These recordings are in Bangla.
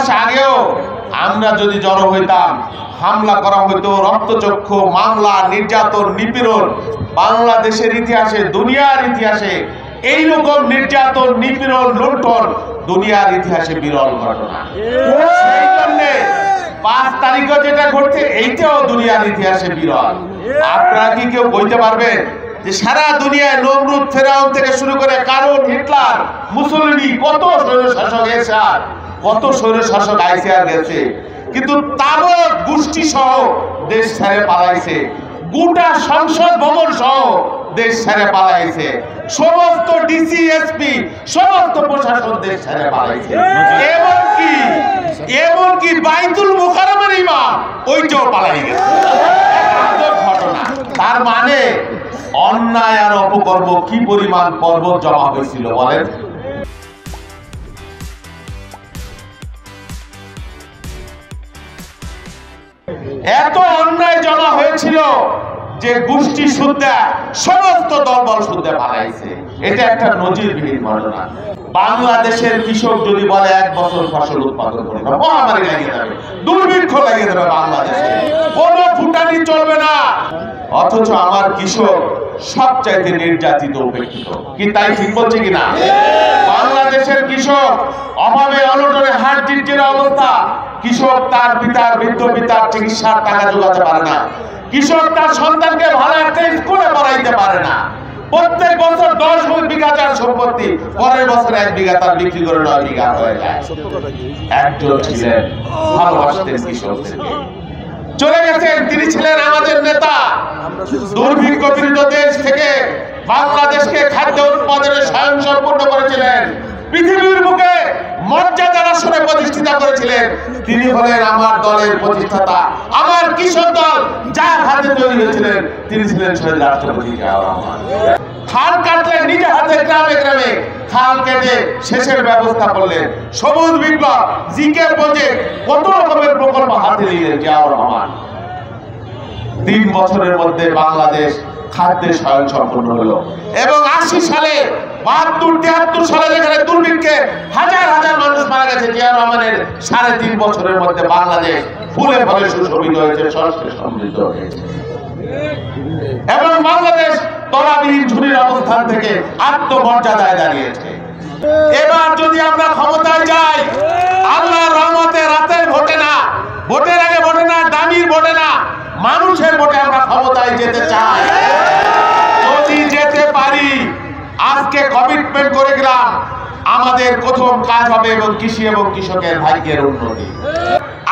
মাস আগেও আমরা যদি জড়ো হইতাম, হামলা করা হইতো, রক্তচক্ষু, মামলা, নির্যাতন, নিপীড়ন, বাংলাদেশের ইতিহাসে, দুনিয়ার ইতিহাসে এইরকম নির্যাতন, নিপীড়ন, লুণ্ঠন দুনিয়ার ইতিহাসে বিরল ঘটনা। সেই জন্য 5 তারিখে যেটা ঘটছে এইটাও দুনিয়ার ইতিহাসে বিরল। আপনারা কি কেউ বলতে পারবেন যে সারা দুনিয়ায় নমরুদ, ফেরাউন থেকে শুরু করে কারণ, হিটলার, মুসলিনি, কত স্বৈরশাসক এসে আর কত স্বৈরশাসক আইসে আর গেছে, কিন্তু তারও গোষ্ঠী সহ দেশ ছেড়ে পালাইছে, গোটা সংসদ ভবন সহ দেশ ছেড়ে পালাইছে, সমস্ত ডিসি, এসপি, সমস্ত প্রশাসন দেশ ছেড়ে পালাইছে, এমনকি বাইতুল মুকাররমের ইমাম ওইটাও পালাই গেছে। ঘটনা। তার মানে অন্যায় আর অপকর্ম কি পরিমাণ পর্বত জমা হয়েছিল বলেন। এত অন্যায় জমা হয়েছিল যে গোষ্ঠী সুদ্ধা সমস্ত দলবল সুদ্ধা পালাইছে। এটা একটা নজিরবিহীন ঘটনা। বাংলাদেশের কৃষক যদি বলে 1 বছর ফসল উৎপাদন করবে, মহামারী লাগিয়ে যাবে, দুর্ভিক্ষ লাগিয়ে দেবে, বাংলাদেশে কোনো ফুটানি চলবে না, অথচ আমার কৃষক সবচাইতে নির্যাতিত, উপেক্ষিত। কি তাই ঠিক বলছে কিনা? বাংলাদেশের কৃষক অভাবে অনটনে হাড় চিরচিরা অবস্থা। কৃষক তার পিতার, বৃদ্ধ পিতার চিকিৎসার টাকা জোগাতে পারে না। কৃষক তার সন্তানকে ভালো একটা স্কুলে পড়াইতে পারে না। প্রত্যেক বছর 10 বিঘা তার সম্পত্তি, পরের বছর 1 বিঘা তার বিক্রি করে 9 বিঘা হয়ে যায়। একজন ছিলেন, ভালোবাসতেন কৃষকদেরকে, চলে গেছেন, তিনি ছিলেন আমাদের নেতা। দুর্ভিক্ষ পীড়িত দেশ থেকে বাংলাদেশকে খাদ্য উৎপাদনে স্বয়ংসম্পূর্ণ করেছিলেন, পৃথিবীর বুকে মর্যাদার আসনে প্রতিষ্ঠিত করেছিলেন। তিনি হলেন আমার দলের প্রতিষ্ঠাতা, আমার কৃষক দল যার হাতে তৈরি হয়েছিলেন, তিনি ছিলেন শহীদ রাষ্ট্রপতি জিয়াউর রহমান। খাল কাটলেন নিজে হাতে, গ্রামে গ্রামে খাল কেটে সেচের ব্যবস্থা করলেন। সবুজ বিপ্লব, জিকে প্রজেক্ট, কত রকমের প্রকল্প হাতে নিলেন জিয়াউর রহমান। 3 বছরের মধ্যে বাংলাদেশ খাদ্যে স্বয়ংসম্পূর্ণ হলো। এবং 80 সালে, 72, 73 সালে যেখানে দুর্ভিক্ষে হাজার হাজার মানুষ মারা গেছে, জিয়াউর রহমানের 3.5 বছরের মধ্যে বাংলাদেশ ফুলে ফলে সুশোভিত হয়েছে, সংস্কৃতি সমৃদ্ধ হয়েছে। এবং বাংলাদেশ তলাবিহীন ঝুড়ির অবস্থান থেকে আত্মমর্যাদায় দাঁড়িয়েছে। এবার যদি আমরা ক্ষমতায় যাই, আল্লাহর রহমতে রাতের ভোটে না, ভোটের আগে ভোটে না, দামির ভোটে না, মানুষের ভোটে আমরা ক্ষমতায় যেতে চাই। যদি যেতে পারি, আজকে কমিটমেন্ট করে গেলাম, আমাদের প্রথম কাজ হবে এবং কৃষি এবং কৃষকের ভাগ্যের উন্নতি।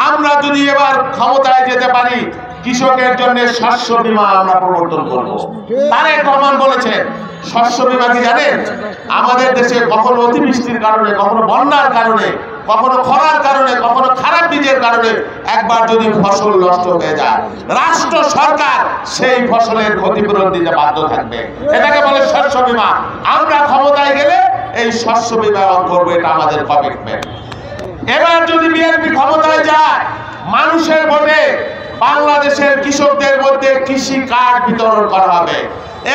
আমরা যদি এবার ক্ষমতায় যেতে পারি, কৃষকের জন্য শস্য বীমা আমরা প্রবর্তন করব। তারেক রহমান বলেছেন, শস্য বীমা কি জানেন? আমাদের দেশে কখনো অতিবৃষ্টির কারণে, কখনো বন্যার কারণে, কখনো খরার কারণে, কখনো খারাপ বীজের কারণে একবার যদি ফসল নষ্ট হয়ে যায়, রাষ্ট্র সরকার সেই ফসলের ক্ষতিপূরণ দিতে বাধ্য থাকবে। এটাকে বলে শস্য বীমা। আমরা ক্ষমতায় গেলে এই শস্য বীমা করবো, এটা আমাদের কমিটমেন্ট। এবার যদি বিএনপি ক্ষমতায় যায়, মানুষের ভোটে বাংলাদেশের কৃষকদের মধ্যে কৃষি কার্ড বিতরণ করা হবে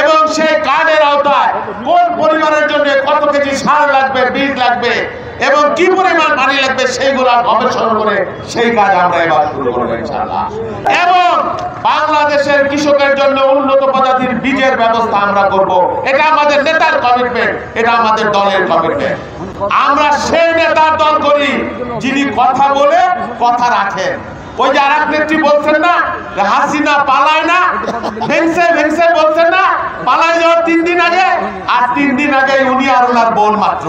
এবং সেই কার্ডের আওতায় কোন পরিমাণের জন্য কত কেজি সার লাগবে, বীজ লাগবে এবং কি পরিমাণ পানি লাগবে সেইগুলো গবেষণা করে সেই কাজ আমরা এবার শুরু করব ইনশাআল্লাহ। এবং বাংলাদেশের কৃষকের জন্য উন্নত প্রজাতির বীজের ব্যবস্থা আমরা করব। এটা আমাদের নেতার কমিটমেন্ট, এটা আমাদের দলের কমিটমেন্ট। আমরা সেই নেতার দল করি যিনি কথা বলে কথা রাখেন। ওই যে আরেক নেত্রী বলছেন না, হাসিনা পালায় না, ভেংসে ভেংসে বলছেন না, পালায় যাওয়ার 3 দিন আগে, আর 3 দিন আগে উনি আর ওনার বোন মাত্র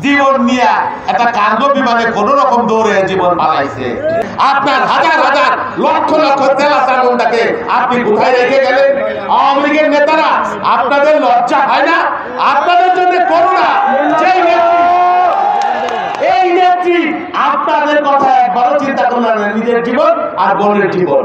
জীবন নিয়ে একটা কার্গো বিমানে কোন রকম দৌড়ে জীবন পালাইছে। আপনার হাজার হাজার লক্ষ লক্ষ তেলা চামুন্ডাকে আপনি কোথায় রেখে গেলেন? আওয়ামী লীগের নেতারা, আপনাদের লজ্জা হয় না? আপনাদের জন্য করোনা যেই নেত্রী, এই নেত্রী আপনাদের কথা একবারও চিন্তা করলেন না, নিজের জীবন আর বোনের জীবন।